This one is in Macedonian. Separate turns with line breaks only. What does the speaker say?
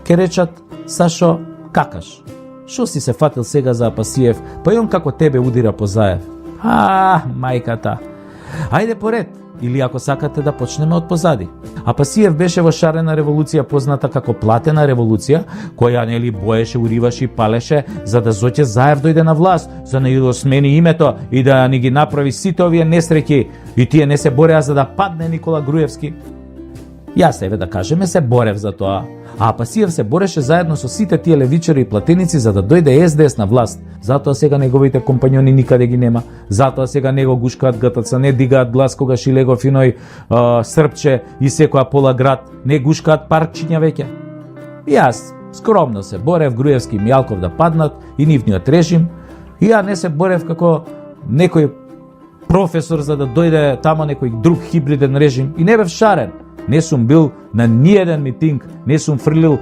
ке речат: Сашо, какаш? Шо си се фатил сега за Апасиев, па и он како тебе удира по Заев? Мајката. Ајде поред, или ако сакате да почнеме од позади. Апасиев беше во шарена револуција позната како платена револуција, која нели боеше, уриваше и палеше за да Зоќе Заев дојде на власт, за да ја смени името и да ни ги направи сите овие несреќи, и тие не се бореа за да падне Никола Груевски. Јас еве да кажеме се борев за тоа, а Апасиев се бореше заедно со сите тие левичари и платеници за да дојде СДС на власт. Затоа сега неговите компањони никаде ги нема, затоа сега не го гушкаат ГТЦ, не дигаат глас кога Шилегов и ној Српче и секоја пола град, не гушкаат паркчиња веќе. Јас скромно се борев Груевски и Мјалков да паднат и нивниот режим, и ја не се борев како некој професор за да дојде тамо некој друг хибриден режим, и не бев шарен. Не сум бил на ниеден митинг, не сум фрлил